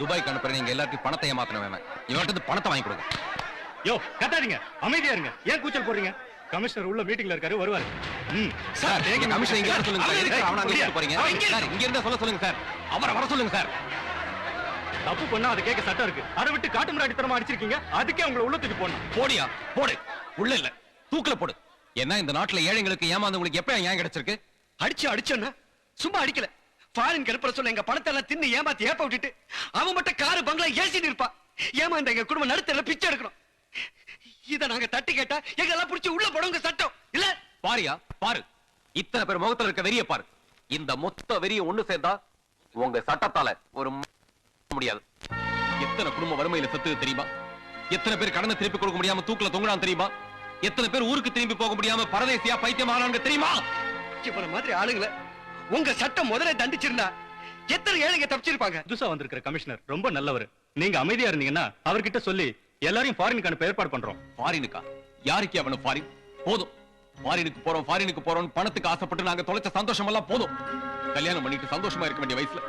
துபாய்க்கு அனுப்புற நீங்க எல்லாத்தையும் பணத்தை ஏமாத்தணும் வேணும். இவன்கிட்ட பணத்தை வாங்கி கொடுங்க. யோ கத்தாதீங்க, அமைதியா இருங்க. ஏன் கூச்சல் போடுறீங்க? கமிஷனர் உள்ள மீட்டிங்ல இருக்காரு, வருவாரு. சார் நீங்க கமிஷனர் இங்க வர சொல்லுங்க சார். எதுக்கு அவன அங்க போறீங்க? சார் இங்க இருந்தா சொல்லுங்க சார். அவரை வர சொல்லுங்க சார். தப்பு பண்ணா அது கேட்க சட்டம் இருக்கு. அதை விட்டு காட்டு முன்னாடித்தனமா அடிச்சிருக்கீங்க. அதுக்கே உங்களை உள்ள தூக்கி போடணும். போடியா போடு. உள்ள இல்ல தூக்குல போடு. என்ன இந்த நாட்டுல ஏழைங்களுக்கு ஏமாந்தவங்களுக்கு எப்ப ஏன் கிடைச்சிருக்கு? அடிச்சோன்னா சும்மா அடிக்கல. ஃபாரின் கருப்புற சொல்ல எங்க பணத்தை எல்லாம் தின்னு ஏமாத்தி ஏப்ப விட்டுட்டு அவன் மட்டும் காரு பங்களா ஏசிட்டு இருப்பா. ஏமாந்த எங்க குடும்பம் நடுத்தல பிச்சை எடுக்கணும். இத நாங்க தட்டி கேட்டா எங்கெல்லாம் புடிச்சு உள்ள போடுங்க சட்டம் இல்ல. பாரியா பாரு, இத்தனை பேர் முகத்துல இருக்க வெறிய பாரு. இந்த மொத்த வெறிய ஒண்ணு சேர்ந்தா உங்க சட்டத்தால ஒரு முடியாது. எத்தனை குடும்ப வறுமையில செத்து தெரியுமா? எத்தனை பேர் கடனை திருப்பி கொடுக்க முடியாம தூக்குல தொங்குறான் தெரியுமா? எத்தனை பேர் ஊருக்கு திரும்பி போக முடியாம பரதேசியா பைத்தியமானாங்க தெரியுமா? இவர மாதிரி ஆளுங்களை உங்க சட்டம் முதல்ல தண்டிச்சிருந்தா எத்தனை ஏழைங்க தப்பிச்சிருப்பாங்க. புதுசா வந்திருக்கிற கமிஷனர் ரொம்ப நல்லவர். நீங்க அமைதியா இருந்தீங்கன்னா அவர்கிட்ட சொல்லி எல்லாரையும் ஃபாரினுக்கு அனுப்ப ஏற்பாடு பண்றோம். ஃபாரினுக்கா? யாருக்கு அவனு ஃபாரின்? போதும், ஃபாரினுக்கு போறோம் பணத்துக்கு ஆசைப்பட்டு நாங்க தொலைச்ச சந்தோஷம் எல்லாம் போதும். கல்யாணம் பண்ணிட்டு சந்தோஷமா இருக்க வேண்டிய வயசுல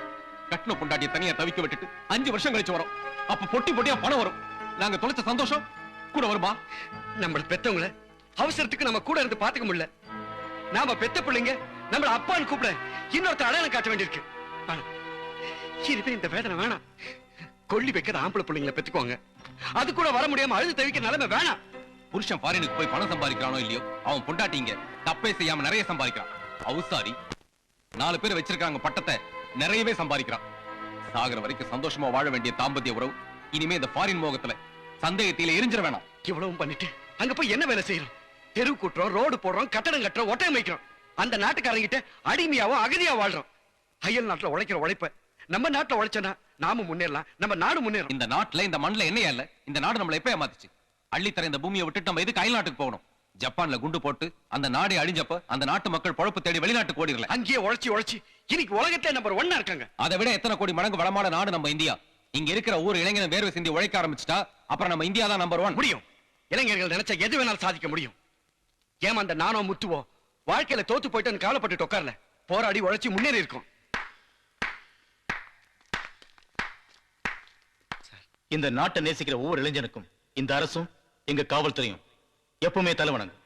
கட்டின பொண்டாட்டியை தனியா தவிக்க விட்டுட்டு 5 வருஷம் கழிச்சு வரோம். அப்ப பொட்டி பொட்டியா பணம் வரும். நாங்க தொலைச்ச சந்தோஷம் கூட வருமா? நம்ம பெத்தவங்கள அவசரத்துக்கு நம்ம கூட இருந்து பாத்துக்க முடியல. நாம பெத்த பிள்ளைங்க நம்மள அப்பான்னு கூப்பிட இன்னொருத்தர் அடையாளம் காட்ட வேண்டியிருக்கு. இனிமே இந்த வேதனை வேணாம். கொல்லி வைக்கிற ஆம்பளை பிள்ளைங்களை பெத்துக்குவாங்க. அது கூட வர முடியாம அழுது தவிக்க நிலைமை வேணாம். புருஷன் ஃபாரினுக்கு போய் பணம் சம்பாதிக்கிறானோ இல்லையோ, அவன் பொண்டாட்டிங்க தப்பே செய்யாம நிறைய சம்பாதிக்கிறான். அவுசாரி 4 பேர் வச்சிருக்காங்க பட்டத்தை, நிறையவே சம்பாதிக்கிறான். சாகர வரைக்கும் சந்தோஷமா வாழ வேண்டிய தாம்பத்திய உறவு இனிமே இந்த ஃபாரின் மோகத்துல சந்தேகத்தில எரிஞ்சிட வேணாம். இவ்வளவும் பண்ணிட்டு அங்க போய் என்ன வேலை செய்யறோம்? தெரு கூட்டுறோம், ரோடு போடுறோம், கட்டடம் கட்டுறோம், ஒட்டை வைக்கிறோம். அந்த நாட்டுக்காரங்கிட்ட அடிமையாவோ அகதியா வாழ்றோம். அயல் நாட்டுல உழைக்கிற உழைப்ப நம்ம நாட்டுல உழைச்சோன்னா நாம முன்னேறலாம், நம்ம நாடு முன்னேறும். இந்த நாட்டுல இந்த மண்ணுல என்னையா இல்ல? இந்த நாடு நம்மள எப்ப ஏமாத்துச்சு? அள்ளித்தர இந்த பூமியை விட்டுட்டு நம்ம எதுக்கு அயல் நாட்டுக்கு போகணும்? ஜப்பான்ல குண்டு போட்டு அந்த நாடே அழிஞ்சப்ப அந்த நாட்டு மக்கள் பொழப்பு தேடி வெளிநாட்டுக்கு ஓடிரல. அங்கேயே உழைச்சி இன்னைக்கு உலகத்துல நம்பர் 1 இருக்காங்க. அதை விட எத்தனை கோடி மடங்கு வளமான நாடு நம்ம இந்தியா. இங்க இருக்கிற ஊர் இளைஞன் வேர்வை சிந்தி உழைக்க ஆரம்பிச்சுட்டா அப்புறம் நம்ம இந்தியா தான் நம்பர் 1. முடியும். இளைஞர்கள் நினைச்சா எது வேணாலும் சாதிக்க முடியும். ஏமாந்த நானோ முத்துவோ வாழ்க்கையில தோத்து போயிட்டு கவலைப்பட்டு உட்கார்ல, போராடி உழைச்சி முன்னேறி இருக்கும். இந்த நாட்டை நேசிக்கிற ஒவ்வொரு இளைஞனுக்கும் இந்த அரசும் எங்க காவல்துறையும் எப்பவுமே தலைவணங்கும்.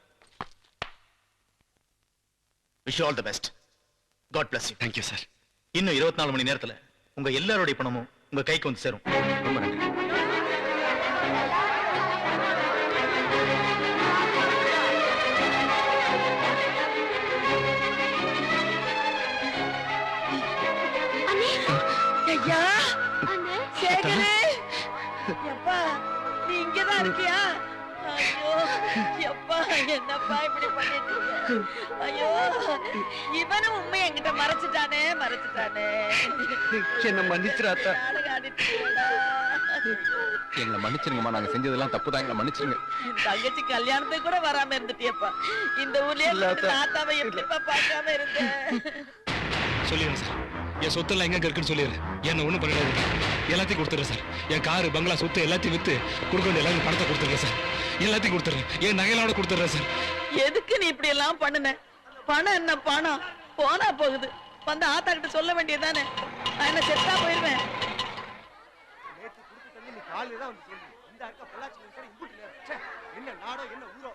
Wish all the best. God bless you. Thank you sir. இன்னும் 24 மணி நேரத்துல உங்க எல்லாருடைய பணமும் உங்க கைக்கு வந்து சேரும். ரொம்ப நன்றி. ஐயா சேகரே, எப்பா நீ இங்கதான் இருக்கியா? ஐயோ எப்பா, என்னப்பா இப்படி பண்ணிட்டீங்க? ஐயோ, இவனும் உண்மை என்கிட்ட மறைச்சிட்டானே. என்ன மன்னிச்சிராத்தா. நாடகம் ஆடிட்டீங்களா? எங்களை மன்னிச்சிருங்கம்மா, நாங்க செஞ்சதெல்லாம் தப்பு தான், எங்களை மன்னிச்சிருங்க. என் தங்கச்சி கல்யாணத்துக்கு கூட வராம இருந்துட்டியப்பா. இந்த ஊர்லயே தாத்தாவை எப்படிப்பா பார்க்காம இருந்தேன்? சொல்லிடுறேன் சார், என் சொத்தெல்லாம் எங்க இருக்குன்னு சொல்லிடுறேன். என்ன ஒண்ணும் பண்ணிடாது, எல்லாத்தையும் கொடுத்துறேன் சார். என் காரு பங்களா சொத்து எல்லாத்தையும் வித்து கொடுக்க வேண்டிய எல்லாரும் பணத்தை கொடுத்துறேன் சார். எல்லாத்தையும் கொடுத்துறேன், என் நகையோட கொடுத்துறேன் சார். எதுக்கு நீ இப்படி எல்லாம் பண்ணுன? பணம் என்ன பணம் போனா போகுது. வந்து ஆத்தா கிட்ட சொல்ல வேண்டியதானே. நான் என்ன செத்தா போயிருவேன்? என்ன நாடோ என்ன ஊரோ.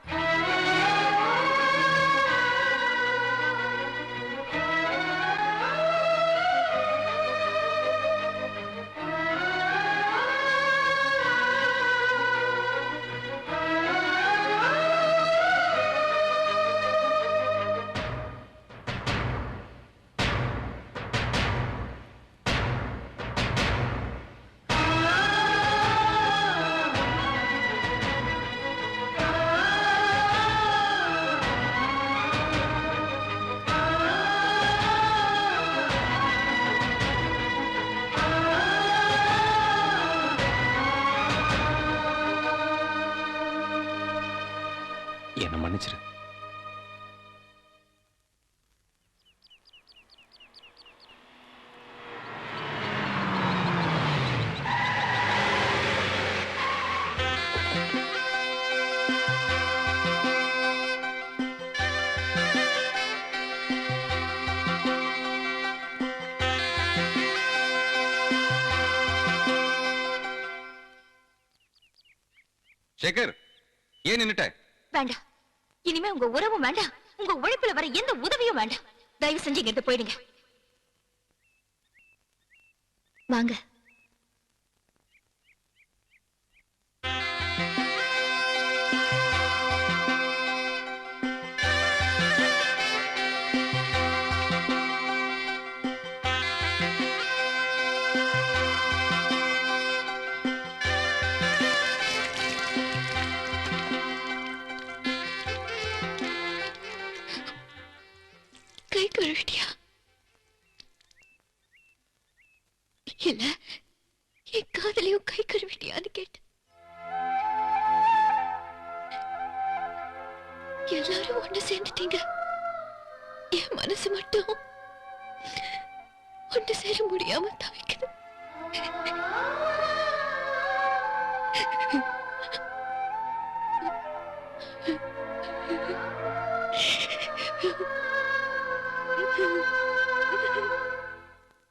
என்ன மன்னிச்சிரு. சேகர், ஏன் நின்னுட்ட? வேண்டாம், இனிமே உங்க உறவும் வேண்டாம், உங்க உழைப்புல வர எந்த உதவியும் வேண்டாம். தயவு செஞ்சு இங்க இருந்து போயிடுங்க. வாங்க. கை கழுவிட்டியா? இல்ல, என் காதலையும் கை கழுவிட்டியான்னு கேட்டேன். எல்லாரும் ஒண்ணு சேர்ந்துட்டீங்க, என் மனசு மட்டும் ஒண்ணு சேர முடியாம தவிக்குது.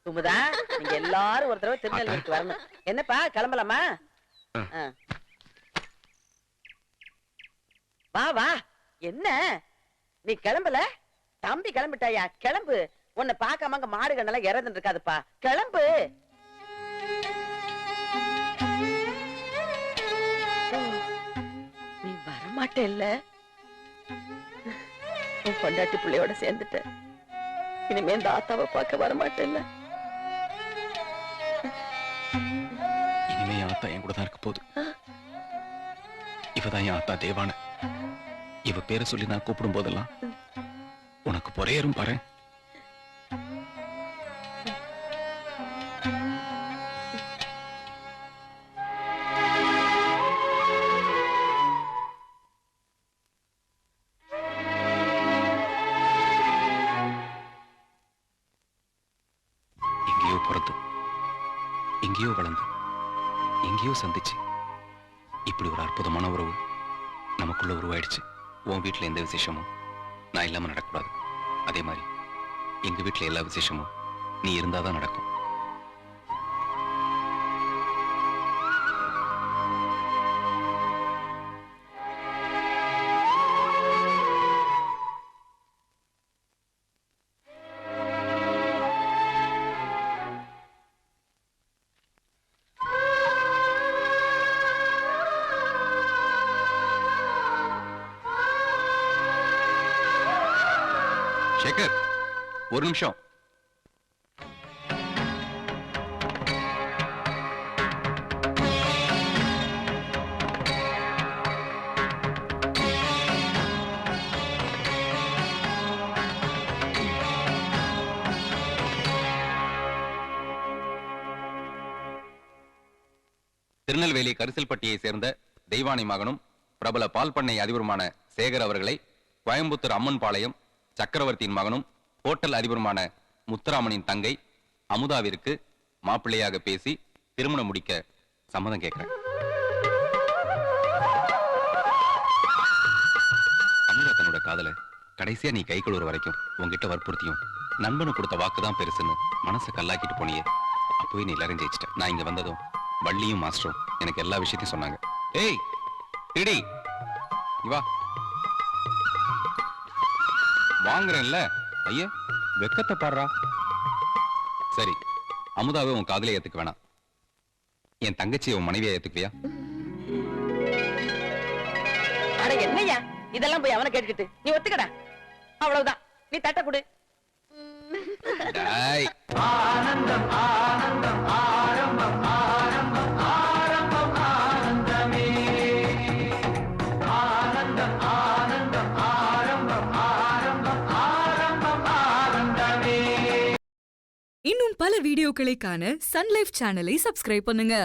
குமுதா, நீங்க எல்லாரும் ஒரு தடவை திருநெல்வேலிக்கு வரணும். என்னப்பா கிளம்பலாமா? வா வா. என்ன நீ கிளம்பல? தம்பி கிளம்பிட்டாயா? கிளம்பு. உன்னை பார்க்காம அங்க மாடு கண்ணெல்லாம் இறந்துட்டு இருக்காதுப்பா. கிளம்பு. நீ வரமாட்டேல்ல? உன் பொண்டாட்டி பிள்ளையோட சேர்ந்துட்ட. இனிமே இந்த ஆத்தாவை பார்க்க வரமாட்டேல்ல? இனிமே என் ஆத்தா என் கூட தான் இருக்க போகுது. இவதான் என் ஆத்தா தேவான. இவ பேரை சொல்லி நான் கூப்பிடும் போதெல்லாம் உனக்கு பொறையரும் பாரு. எங்கேயோ பிறந்து, எங்கேயோ வளர்ந்து, எங்கேயோ சந்திச்சு இப்படி ஒரு அற்புதமான உறவு நமக்குள்ள உருவாயிடுச்சு. உன் வீட்டுல எந்த விசேஷமும் நான் இல்லாம நடக்கக்கூடாது. அதே மாதிரி எங்க வீட்டுல எல்லா விசேஷமும் நீ இருந்தாதான் நடக்கும். சேகர், ஒரு நிமிஷம். திருநெல்வேலி கரிசல்பட்டியை சேர்ந்த தெய்வானை மகனும் பிரபல பால் பண்ணை அதிபருமான சேகர் அவர்களை கோயம்புத்தூர் அம்மன் பாளையம் சக்கரவர்த்தியின் மகனும் ஹோட்டல் அதிபருமான முத்துராமனின் தங்கை அமுதாவிற்கு மாப்பிள்ளையாக பேசி திருமணம் முடிக்க சம்மதம் கேட்கிறேன். அமுதா தன்னோட காதல கடைசியா நீ கை கழுவுற வரைக்கும் உங்ககிட்ட வற்புறுத்தியும் நண்பனு கொடுத்த வாக்குதான் பெருசுன்னு மனசை கல்லாக்கிட்டு போனியே. அப்பவே நீ எல்லாரும் ஜெயிச்சிட்ட. நான் இங்க வந்ததும் வள்ளியும் மாஸ்டரும் எனக்கு எல்லா விஷயத்தையும் சொன்னாங்க. ஏய் இடி வா, வாங்குறேன்ல. ஐயா வெக்கத்தை பாடுறா. சரி, அமுதாவை உன் காதலை ஏத்துக்க வேணாம். என் தங்கச்சியை உன் மனைவியை ஏத்துக்குவியா? அட என்னய்யா இதெல்லாம் போய் அவனை கேட்டுக்கிட்டு நீ ஒத்துக்கடா. அவ்வளவுதான், நீ தட்ட கொடு. டேய். இன்னும் பல வீடியோக்களை காண சன் லைஃப் சேனலை சப்ஸ்கிரைப் பண்ணுங்க.